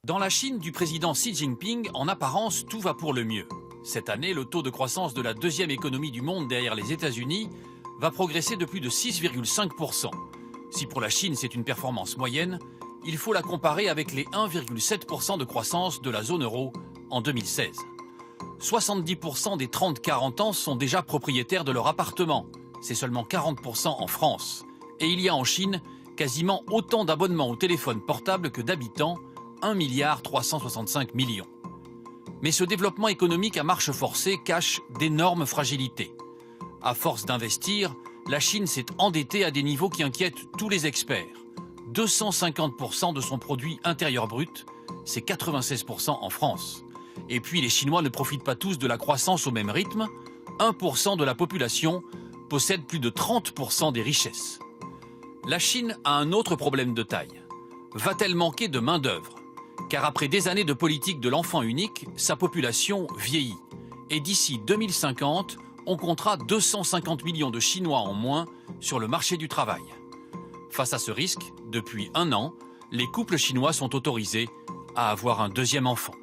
Dans la Chine du président Xi Jinping, en apparence, tout va pour le mieux. Cette année, le taux de croissance de la deuxième économie du monde derrière les États-Unis va progresser de plus de 6,5%. Si pour la Chine c'est une performance moyenne, il faut la comparer avec les 1,7% de croissance de la zone euro en 2016. 70% des 30-40 ans sont déjà propriétaires de leur appartement. C'est seulement 40% en France. Et il y a en Chine quasiment autant d'abonnements au téléphone portable que d'habitants, 1,365 milliard. Mais ce développement économique à marche forcée cache d'énormes fragilités. À force d'investir, la Chine s'est endettée à des niveaux qui inquiètent tous les experts. 250% de son produit intérieur brut, c'est 96% en France. Et puis les Chinois ne profitent pas tous de la croissance au même rythme. 1% de la population possède plus de 30% des richesses. La Chine a un autre problème de taille. Va-t-elle manquer de main-d'œuvre ? Car après des années de politique de l'enfant unique, sa population vieillit. Et d'ici 2050, on comptera 250 millions de Chinois en moins sur le marché du travail. Face à ce risque, depuis 1 an, les couples chinois sont autorisés à avoir un deuxième enfant.